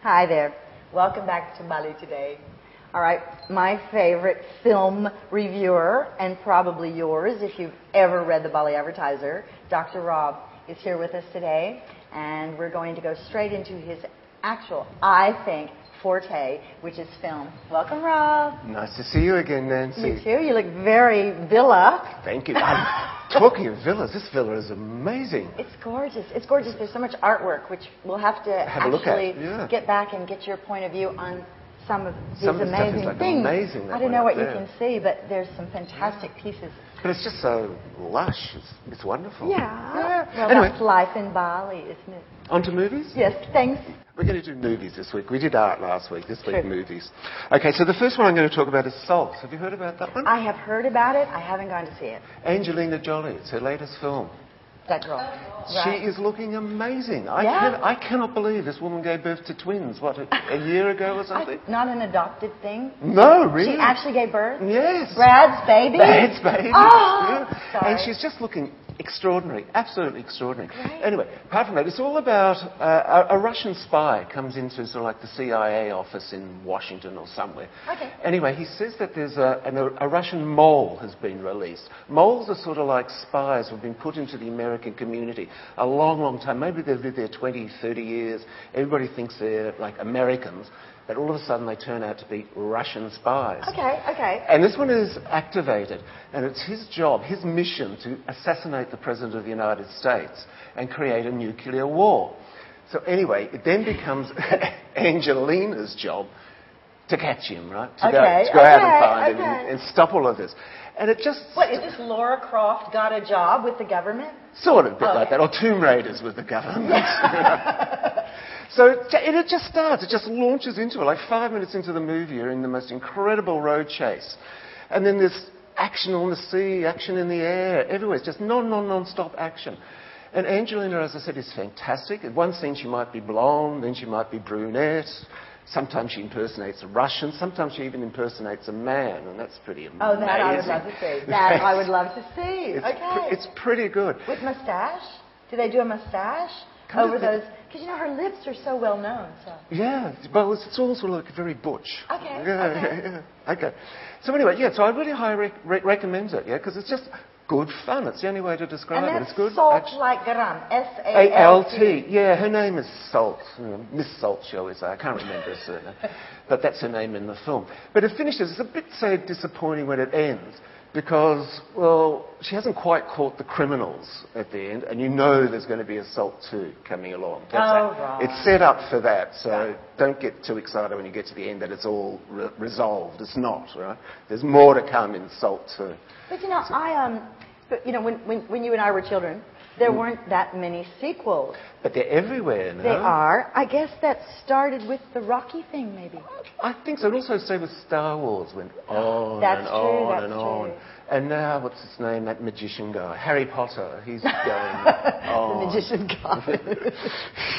Hi there. Welcome back to Bali today. All right, my favorite film reviewer, and probably yours if you've ever read the Bali Advertiser, Dr. Rob, is here with us today, and we're going to go straight into his actual, I think, forte, which is film. Welcome, Rob. Nice to see you again, Nancy. You too. You look very villa. Thank you. Talking of villas, this villa is amazing. It's gorgeous. It's gorgeous. There's so much artwork, which we'll have to actually get back and get your point of view on some of these amazing things. Amazing, I don't know what you can see, but there's some fantastic pieces. But it's just so lush. It's wonderful. Yeah. Well, anyway, that's life in Bali, isn't it? On to movies? Yes, thanks. We're going to do movies this week. We did art last week. This week, movies. Okay, so the first one I'm going to talk about is Salt. Have you heard about that one? I have heard about it. I haven't gone to see it. Angelina Jolie. It's her latest film. That girl. She is looking amazing. Yeah. I cannot believe this woman gave birth to twins, a year ago or something? Not an adopted thing? No, really. She actually gave birth? Yes. Brad's baby? Brad's baby. Oh, yeah. sorry. And she's just looking extraordinary, absolutely extraordinary. Great. Anyway, apart from that, it's all about a Russian spy comes into sort of like the CIA office in Washington or somewhere. Okay. Anyway, he says that there's a Russian mole has been released. Moles are sort of like spies who have been put into the American community a long, long time. Maybe they've lived there 20, 30 years. Everybody thinks they're like Americans. But all of a sudden they turn out to be Russian spies. Okay. And this one is activated, and it's his job, his mission to assassinate the President of the United States and create a nuclear war. So anyway, it then becomes Angelina's job to catch him, right? To go out and find him and stop all of this. And it just... What, is this Laura Croft got a job with the government? Sort of, a bit like that. Or Tomb Raiders with the government. So it just starts. It just launches into it. Like 5 minutes into the movie, you're in the most incredible road chase. And then there's action on the sea, action in the air, everywhere. It's just non-stop action. And Angelina, as I said, is fantastic. At one scene she might be blonde, then she might be brunette. Sometimes she impersonates a Russian. Sometimes she even impersonates a man, and that's pretty amazing. Oh, that I would love to see. That I would love to see. It's pretty good. With mustache? Do they do a mustache? Over those, because you know her lips are so well known. So. Yeah, well, it's all sort of like very butch. Okay. So anyway, so I really highly recommend it, because it's just good fun. It's the only way to describe it. It's good. Salt like garam, S-A-L-T. Yeah, her name is Salt, Miss Salt, shall we say. I can't remember her surname, but that's her name in the film. But it finishes. It's a bit so disappointing when it ends. Because, well, she hasn't quite caught the criminals at the end, and you know there's going to be a Salt 2 coming along. Right. It's set up for that, so don't get too excited when you get to the end that it's all resolved. It's not, right? There's more to come in Salt 2. But you know, when you and I were children, there weren't that many sequels. But they're everywhere now. They are. I guess that started with the Rocky thing, maybe. I think so. It also started with Star Wars, went on and on. And now, what's his name, that magician guy? Harry Potter. He's going on. The magician guy.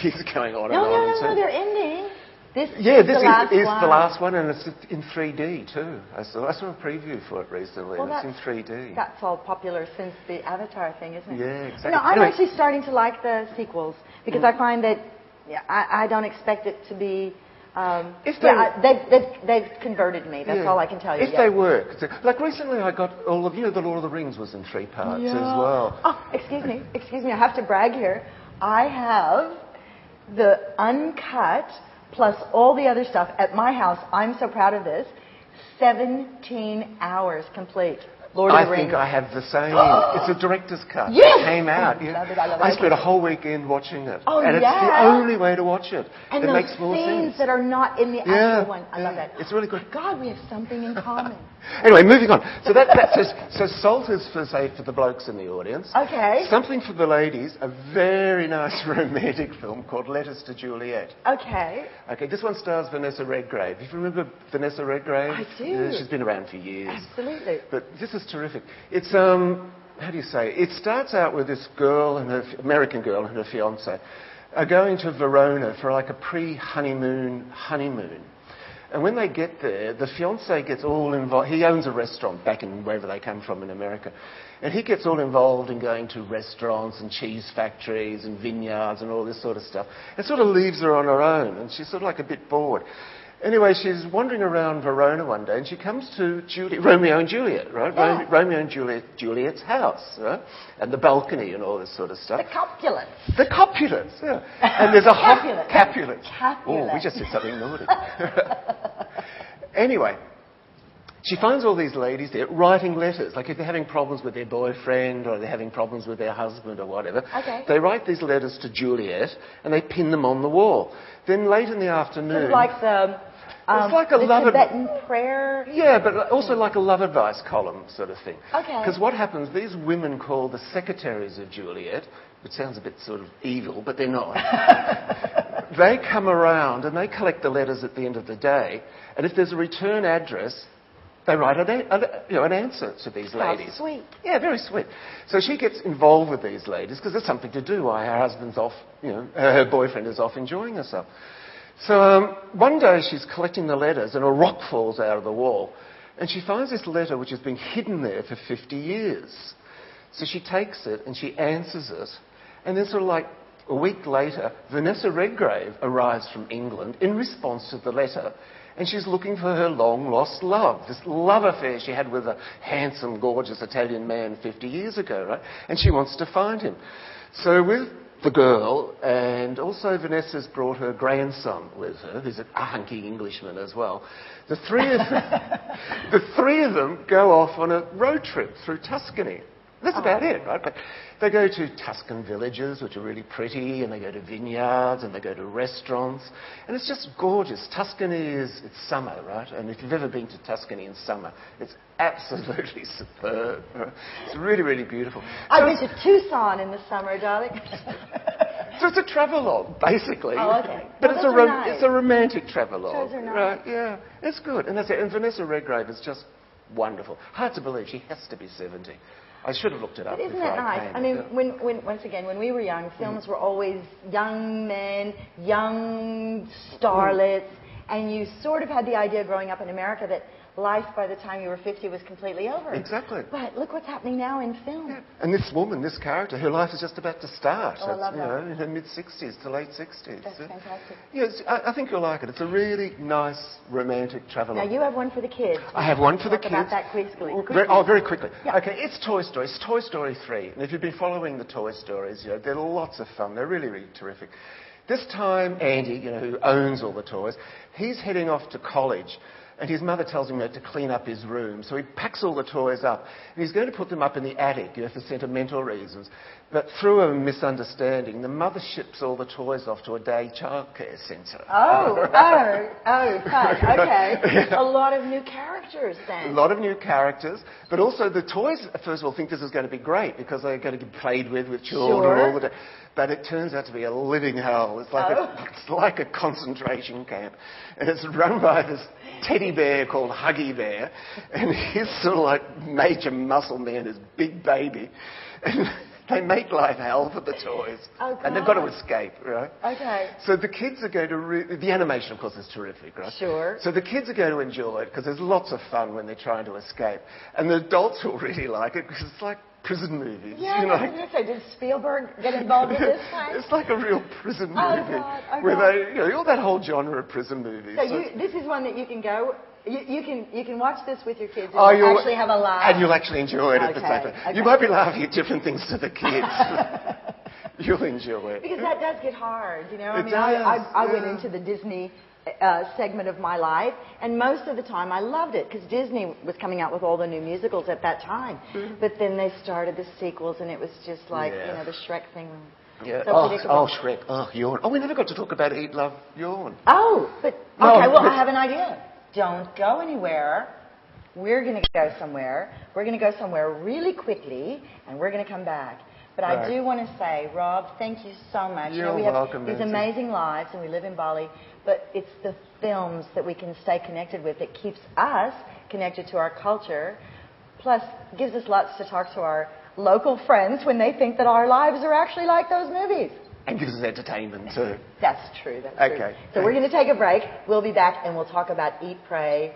He's going on and on. No, they're ending. This is the last one, and it's in 3D too. I saw a preview for it recently, and it's in 3D. That's all popular since the Avatar thing, isn't it? Yeah, exactly. I'm actually starting to like the sequels, because I find that I don't expect it to be... they've converted me. That's all I can tell you. If they work. Like recently I got all of... the Lord of the Rings was in 3 parts as well. Oh, excuse me. I have to brag here. I have the uncut... plus all the other stuff at my house. I'm so proud of this. 17 hours complete. Lord of the Rings. I think I have the same. It's a director's cut. Yes! It came out. I love it. I spent a whole weekend watching it. Oh, and it's the only way to watch it. And it makes more scenes sense. that are not in the actual one. I love that. It's really good. God, we have something in common. Anyway, moving on. So Salt is for the blokes in the audience. Okay. Something for the ladies, a very nice romantic film called Letters to Juliet. Okay. Okay, this one stars Vanessa Redgrave. If you remember Vanessa Redgrave? I do. Yeah, she's been around for years. Absolutely. But this is terrific. It's, how do you say? It starts out with this girl, American girl and her fiancé are going to Verona for like a pre-honeymoon honeymoon. And when they get there, the fiancé gets all involved. He owns a restaurant back in wherever they come from in America. And he gets all involved in going to restaurants and cheese factories and vineyards and all this sort of stuff. It sort of leaves her on her own, and she's sort of like a bit bored. Anyway, she's wandering around Verona one day, and she comes to Romeo and Juliet, right? Yeah. Romeo and Juliet's house, right? And the balcony and all this sort of stuff. The Capulets. The Capulets, yeah. And there's a Capulets. Oh, we just did something naughty. Anyway, she finds all these ladies there writing letters. Like if they're having problems with their boyfriend or they're having problems with their husband or whatever, they write these letters to Juliet and they pin them on the wall. Then late in the afternoon... Sort of like it's like a the Tibetan prayer. Yeah, but also like a love advice column sort of thing. Okay. Because what happens, these women called the secretaries of Juliet, which sounds a bit sort of evil, but they're not. They come around and they collect the letters at the end of the day, and if there's a return address, they write an answer to these ladies. How sweet. Yeah, very sweet. So she gets involved with these ladies because there's something to do while her husband's off, her boyfriend is off enjoying herself. So one day she's collecting the letters and a rock falls out of the wall and she finds this letter which has been hidden there for 50 years. So she takes it and she answers it, and then sort of like a week later, Vanessa Redgrave arrives from England in response to the letter, and she's looking for her long-lost love, this love affair she had with a handsome, gorgeous Italian man 50 years ago, right? And she wants to find him. So with the girl, and also Vanessa's brought her grandson with her, who's a hunky Englishman as well. The three of them go off on a road trip through Tuscany. That's about it, right? But they go to Tuscan villages, which are really pretty, and they go to vineyards, and they go to restaurants, and it's just gorgeous. Tuscany it's summer, right? And if you've ever been to Tuscany in summer, it's absolutely superb. Right? It's really, really beautiful. I've been to Tucson in the summer, darling. So it's a travelogue, basically. Oh, okay. But Well, it's a romantic travelogue. Those are nice. Right, yeah. It's good. And that's it. And Vanessa Redgrave is just wonderful. Hard to believe she has to be 70. I should have looked it up. But isn't before that nice? came. I mean, when we were young, films were always young men, young starlets, and you sort of had the idea growing up in America that life by the time you were 50 was completely over. Exactly. But look what's happening now in film. Yeah. And this woman, this character, her life is just about to start. Oh, I love that. In her mid-60s to late 60s. That's fantastic. Yes, I think you'll like it. It's a really nice, romantic travelogue. Now, you have one for the kids. I have one for the kids. Talk about that quickly. Very quickly. Yeah. Okay, it's Toy Story. It's Toy Story 3. And if you've been following the Toy Stories, they're lots of fun. They're really, really terrific. This time, Andy, who owns all the toys, he's heading off to college. And his mother tells him to clean up his room. So he packs all the toys up. And he's going to put them up in the attic, for sentimental reasons. But through a misunderstanding, the mother ships all the toys off to a day childcare centre. Oh, fun. Okay. Yeah. A lot of new characters then. A lot of new characters. But also the toys, first of all, think this is going to be great because they're going to be played with children all the day. But it turns out to be a living hell. It's like a concentration camp. And it's run by this teddy bear called Huggy Bear. And he's sort of like major muscle man, his big baby. And they make life hell for the toys. Oh, God. And they've got to escape, right? Okay. So the kids are going to... the animation, of course, is terrific, right? Sure. So the kids are going to enjoy it because there's lots of fun when they're trying to escape. And the adults will really like it because it's like prison movies. Yeah, I was going to say, did Spielberg get involved in this time? It's like a real prison movie. God. Where they, all that whole genre of prison movies. So this is one that you can go... You can watch this with your kids and you'll actually have a laugh. And you'll actually enjoy it at the same time. Okay. You might be laughing at different things to the kids. You'll enjoy it. Because that does get hard, I went into the Disney segment of my life, and most of the time I loved it because Disney was coming out with all the new musicals at that time. Mm-hmm. But then they started the sequels, and it was just like, the Shrek thing. Yeah. So Shrek. Oh, Yawn. Oh, we never got to talk about Eat, Love, Yawn. Oh, but I have an idea. Don't go anywhere. We're going to go somewhere. We're going to go somewhere really quickly, and we're going to come back. But I do want to say, Rob, thank you so much. You're we have welcome, these amazing lives, and we live in Bali, but it's the films that we can stay connected with that keeps us connected to our culture, plus gives us lots to talk to our local friends when they think that our lives are actually like those movies. And gives us entertainment too. That's true. Okay. So we're going to take a break. We'll be back and we'll talk about Eat, Pray.